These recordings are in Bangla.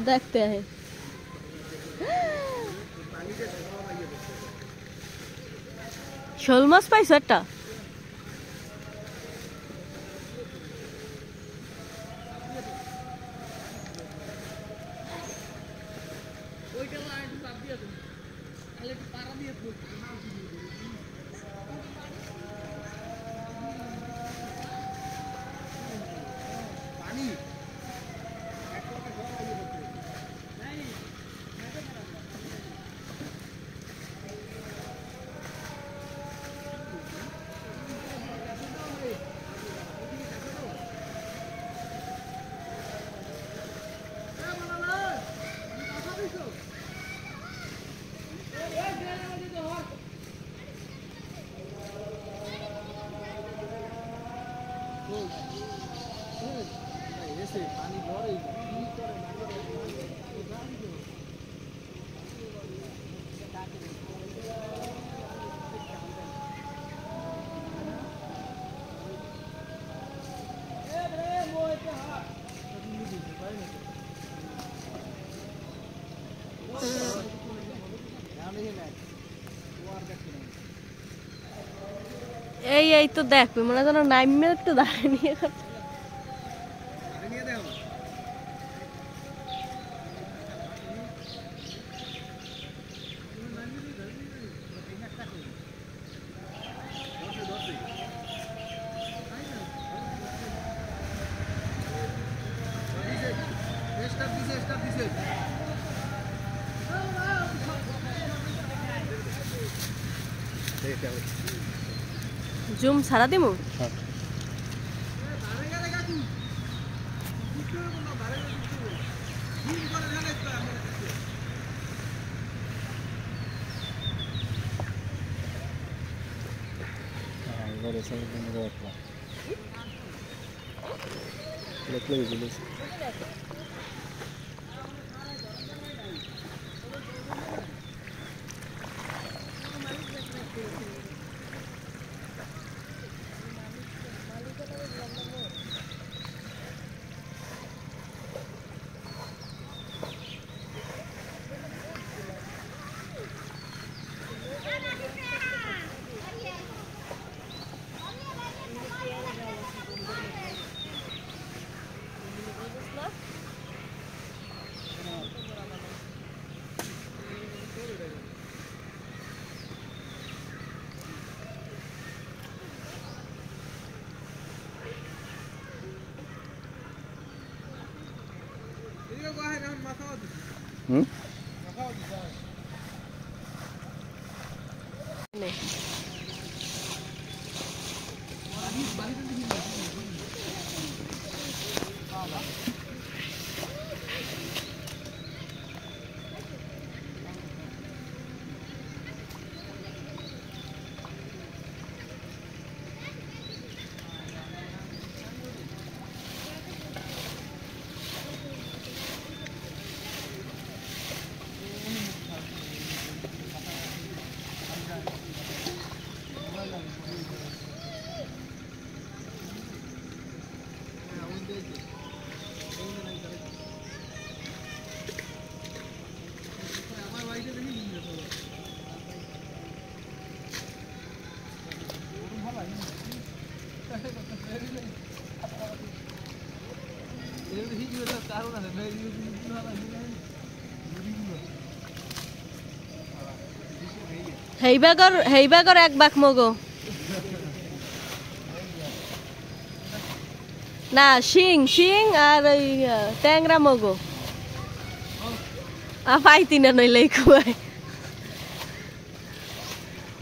देखते हैं शोल माছ पाइছো একটা ওইটা লাইন চাপ দিয়ে দাও তাহলে একটু পাড়া দিয়ে দাও পানি এই তো দেখবে মনে যেন নাইমে একটু দাঁড়িয়ে নিয়ে জুম সারা দিমু হেইবাগর এক বাক মগো না শিং আর ওই ট্যাংরা মগো পাইতি না নইলে খুয়াই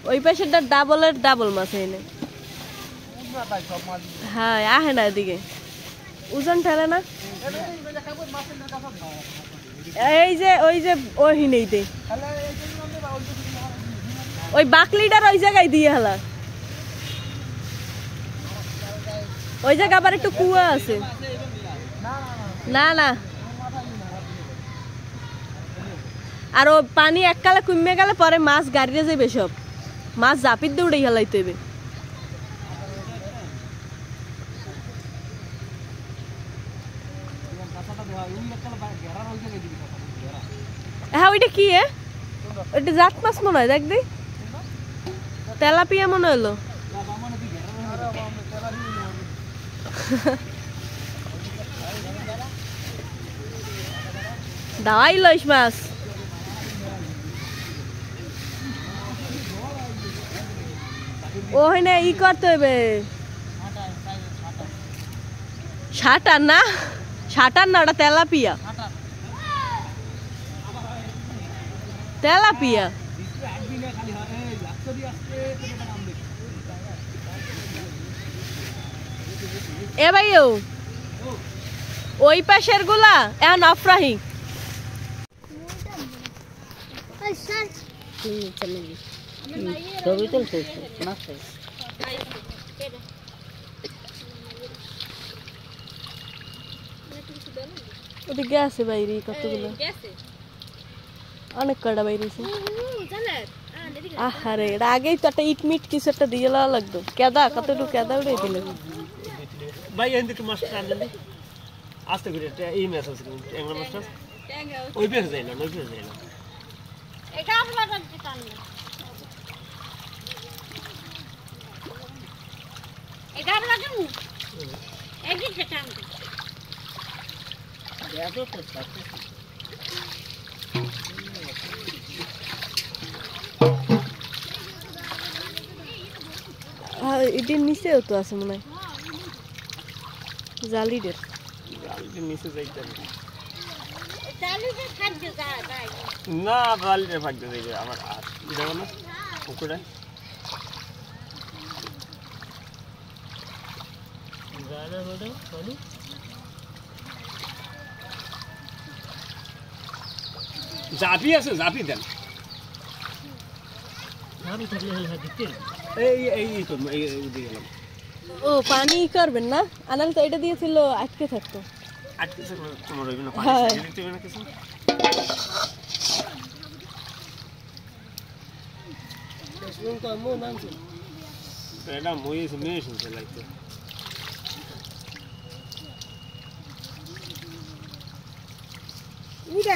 ওই পাশেরটা ডাবল মাছ এনে হ্যাঁ আহে না এদিকে ওজন ঠেলে না ওই যে ওই নেই দে ওই বাকলিটার ওই জায়গায় দিয়ে হালা ওই জায়গা আবার একটু কুয়া আছে না আর ও পানি এককালে কমে গেলে পরে মাছ গাড়িয়ে যাবে সব মাছ জাপির দৌড়ে হেলাইতে হবে হ্যাঁ ওইটা কি ওইটা জাত মাছ মনে হয় দেখ দি তেলাপিয়া মনে হলো দাওয়াই লইস মাছ ওখানে ই করতে হবে শাটার না ওটা তেলাপিয়া তেলাপিয়া এ ভাই ওই পাশের গুলা এখন আফরাহি ছবি তুলছে ওদিকে আছে বাইরে কতগুলো অনেক কটা বাইরে আহারে এটা আগেই তো একটা ইট মিট কিছু একটা দিয়ে দেওয়া লাগতো কেদা কতটুকু কেদা উড়ে দিলে ভাই এদিকে মাছ টানলে আস্তে করে এই মাছ আছে ট্যাংরা মাছটা ওই পেয়ে যায় না এটা আপনার টানলে এটা আপনার টানলে এদিকে টানলে দেখো তো এটির নিচেও তো আছে মনে হয় জালিদের নিচে যাইতে না জালিদের ভাগ্য যাইবে আমার আর দেখো না পুকুরে জাপি আছে জাপি দেন ও পানি করবেন না আনাল তো এটা দিয়েছিল আটকে থাকতো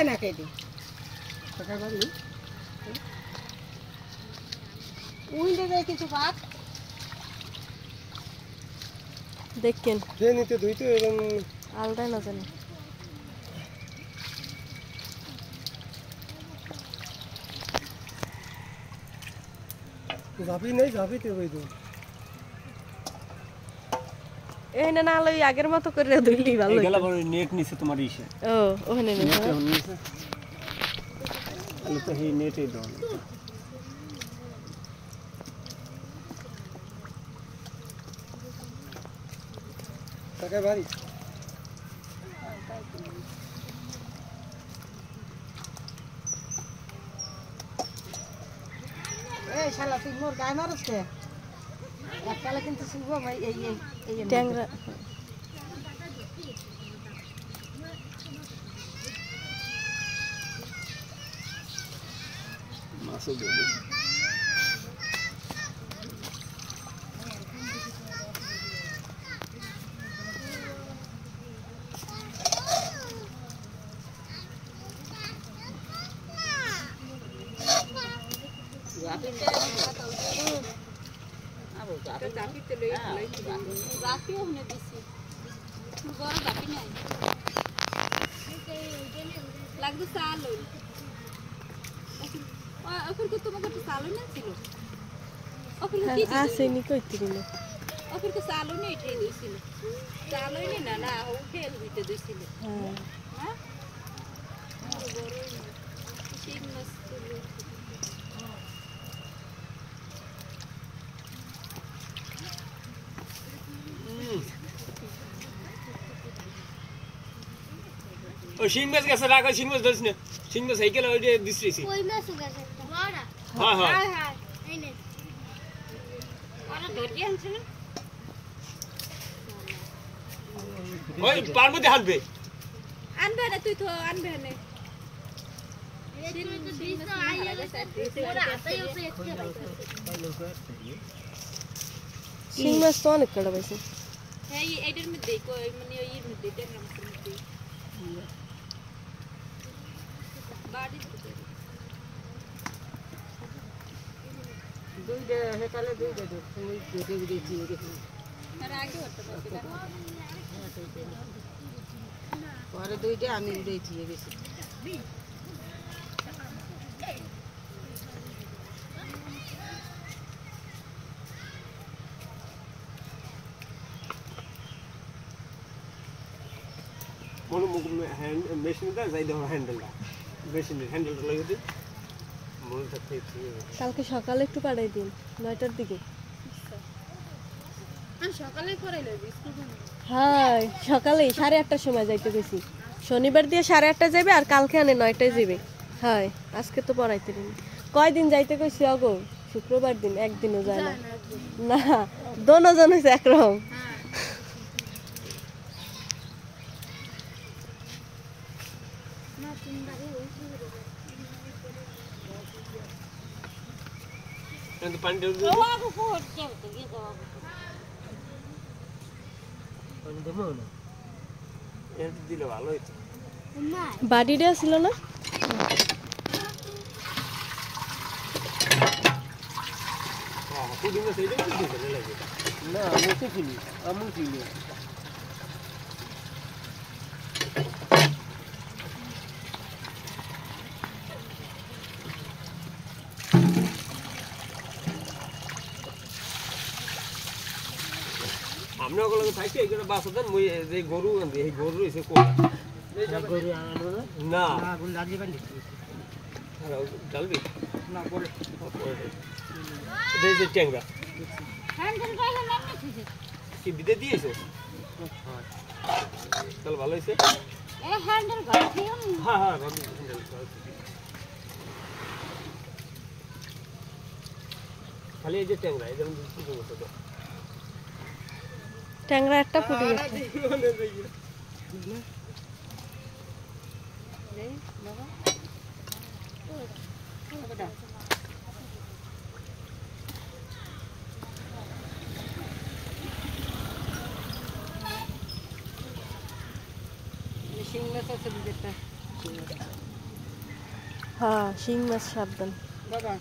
না কেটে কিছু ভাত দেখেন নিতে দুই তো এরকম আলাদাই না জানি ঝাঁপি নেই ঝাঁপিতে ওই তো এই না না লই আগের মতো করে ধুইলি ভালো গেলা বড় নেট নিছে তোমার ইসে ও ওখানে নিছে তো হে নেটে দাও টাকা বাড়ি এই শালা তুই মোর গায়ে মারছ কে এককালে কিন্তু শুভ এই ট্যাংরা মাছও দেবে লাগতো চালো ওখানে তো তোমাকে তো চালো না ছিল ওখানে কি আসেনি কইতে দিল ওখানে তো চালো নেই এটাই দিয়েছিল চালোই নেই না ও খেল দিতে দিয়েছিল হ্যাঁ সেই মাছ ও শিং মাছ গেছে রাখো শিং মাছ ধরিস না শিং মাছ সাইকেল ওই দিছিস কই মাছ গেছে বড় হ্যাঁ হ্যাঁ হ্যাঁ এই নে ওরা ধরে আনছে না ওই পার মধ্যে হালবে আনবে না তুই তো আনবে না শিং মাছ তো অনেক কটা পাইছে এই এইটার মধ্যে মানে ওই মধ্যে ট্যাংরা মাছের মধ্যে বাড়ি দুইটা হেকালে দুইটা ওই দুইটা দিয়েছি আর আগে হতে পারবে পরে দুইটা আমি দিয়েছি গেছি বলো মুখ হ্যান্ড মেশিনটা যাই দাও হ্যান্ডেলটা মেশিনের হ্যান্ডেলটা লাগিয়ে দিই মনে থাকতে কালকে সকালে একটু পাঠাই দিন 9টার দিকে আমি সকালে করে লইবি স্কুল হ্যাঁ সকালে 8:30টার সময় যাইতে গেছি শনিবার দিয়ে 8:30 যাবে আর কালকে আনে 9টায় যাবে হ্যাঁ আজকে তো পড়াইতে দিন কয়দিন যাইতে কইছি আগো শুক্রবার দিন একদিনও যায় না না দোনো জন হইছে একরকম কিন্তু পানি দেব পানি দেব না এর দিলে ভালো হইতো বাড়িটা ছিল না হ্যাঁ পুডিং এর সেইটা কি দিতে লাগে না মুখে কিনি আমু কিনি আমরা ওগুলো থাকি এখানে বাসা দেন মই এই গরু এই গরু এসে কোলা গরু আনো না না গুল লাগিয়ে বান্ধি ডালবি না পরে এই যে ট্যাংরা হ্যান্ডেল গাইলে নামে ঠিক কি বিদে দিয়েছো চল ভালো হইছে এ হ্যান্ডেল গাই দিও হ্যাঁ হ্যাঁ খালি এই যে ট্যাংরা এই যেমন কিছু মতো তো ট্যাংরা একটা পুটি গেছে শিং মাছ আছে দুইটা হ্যাঁ শিং মাছ সাবধান বাবা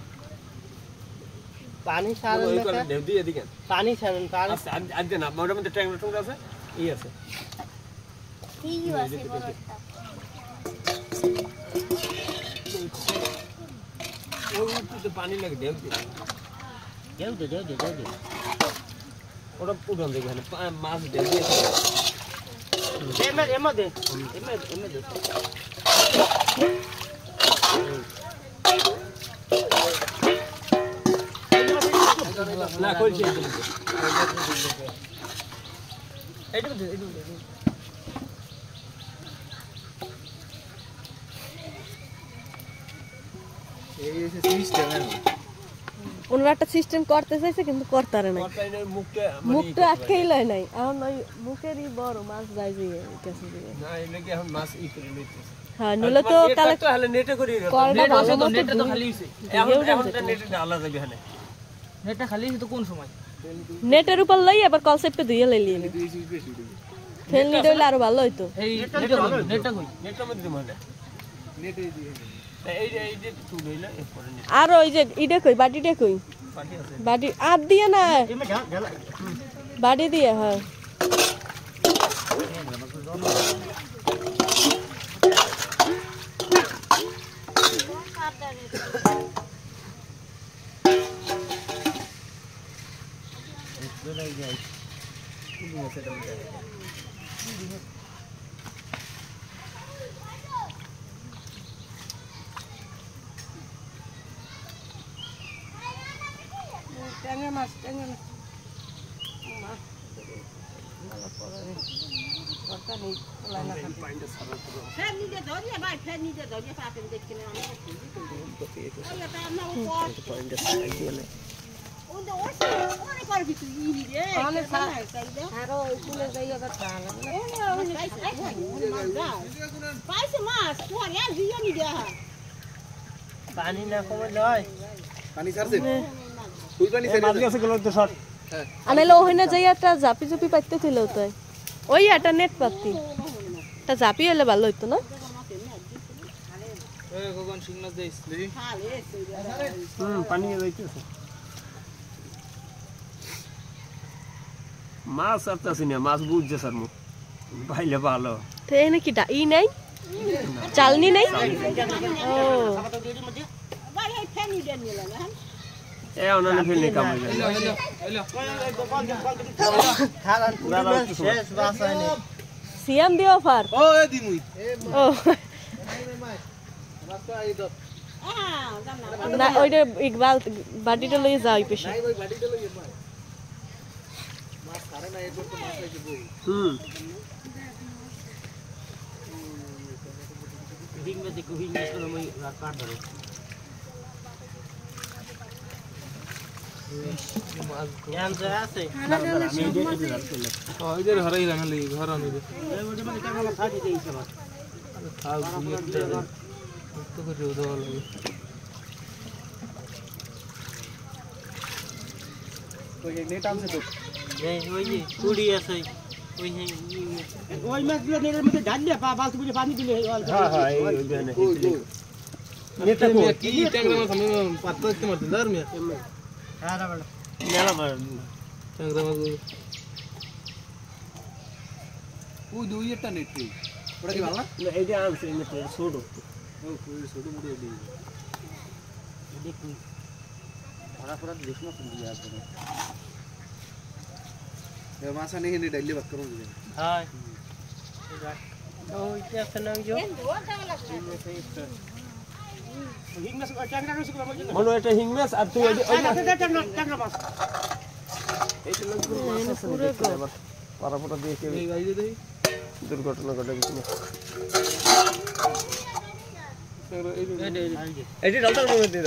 পানি সারেন ওই না করে দেব দিয়ে এদিকে পানি সারেন পানি আচ্ছা আজ না মোটার মধ্যে ট্যাংরা টুংরা আছে এই আছে ঠিকই আছে বড়টা ওই তো পানি লাগে দেব দিয়ে দেও দে ওটা পুরন দেখবে মাছ দেব দিয়ে এমে দে না কইছি এইটু দে এই এসে সিস্টেম ওনারা একটা সিস্টেম করতে চাইছে কিন্তু করতারে নাই কটাইনের মুখটা মুখটা আটকেই লয় নাই এখন ওই মুখেরই বড় মাছ যায় যে গেছে যে না এনে কি এখন মাছ ই করে লইতেছে হ্যাঁ নলে তো কালে তো হলে নেটে করি কলটা ভালো মতো নেটে তো খালি হইছে এখন তো নেটে ডালা যাবে এখানে নেটটা খালি তো কোন সময় নেটের উপর লই আবার কল সেপে ধুইয়ে লইলি ফেল নিতে হইলে আরো ভালো হইতো এই নেটটা কই নেটের মধ্যে মানে নেটে দিয়ে এই যে তুই লইলা এরপরে নেট আর ওই যে ইডে কই বাটিটা কই পার্টি আছে বাটি আর দিয়ে না এমে ঢালা বাটি দিয়ে হ্যাঁ ট্যাংরা মাছ ভালো পড়ে কথা নেই লাই না থাকে পাইন্ডা সারা পুরো ফের নিতে ধরিয়ে ভাই ফের নিতে ধরিয়ে পাতেন দেখছিলেন আমি ওই তা আমরা উপর পাইন্ডা সারা দিলে ওন্দ ওসে ওরে করবি তুই ই রে অনেক সারা আরো স্কুলে যাইয়া তো খালা পাইছে মাছ তোর আর দিও নি দেয়া পানি না কমে লয় পানি ছাড়ছে ফুল পানি ছেড়ে মাঝে আছে গুলো তো শর্ট আনাইলে ওখানে যাই একটা ঝাপি ঝুপি পাইতে ছিল তো ওই একটা নেট পাতি একটা ঝাপি হলে ভালো হইতো না এই গগন সিগনাল দেইস দেখি পানি যাইতেছে মাছ আসতেছি না মাছ বুঝছে স্যার মু পাইলে ভালো তো এনে কি ই নাই চালনি নাই ও ভাই এই ফেনি দেন নিলা না এ অনানে ফেললে কাম হয়ে যায় শেষ বাস হয়নি সিয়াম দিও ফার ও এ দিমুই ও রাস্তা আই দত না ওইটা ইকবাল বাটিটা লইয়ে যাও ওই পেশে ওই বাড়িতে লইয়ে মাছ ছাড়ে না এরপর তো মাছ হইছে বই হিং মে দেখো হিং মে করে মই কাট ধরে মাছ জ্ঞান যা আছে আমি দেখি রাখলে ওইদের হরাই রানা লাগি ঘর আনিবে এই ওটা মানে টাকা মাছ খাটি দেইছে মাছ খাও দিয়ে তো করে দাও লাগে ওই নেট আছে তো এই ওই যে কুড়ি আছে ওই ওই মাছগুলো নেটের মধ্যে ঢাল দিয়ে বালতি করে পানি দিলে হ্যাঁ হ্যাঁ এই ওই জানে নেটটা কি ট্যাংরা মাছ আমি পাত্তা দিতে মারতে দার মিয়া হ্যাঁ রা বড় মেলা মার ট্যাংরা মাছ ওই দুই একটা নেট রে ওটা কি ভালো না এই যে আনছে নেটে ছোট ও কই ছোট মুড়ি দি দেখুন ওরা পুরো দেখনা কোন দিয়া আছে এ মাছ আনি হেনে ডাইলে ভাত করুন দিবেন হ্যাঁ ওই যে আছে না যে মনো এটা হিং মাছ আর তুই ওই ট্যাংরা মাছ এইটা লাগবে মাছ আছে পুরো পারাপটা দিয়ে কে এই গাইতে দেই দুর্ঘটনা ঘটে গেছে ট্যাংরা এই এটি ডালটার মধ্যে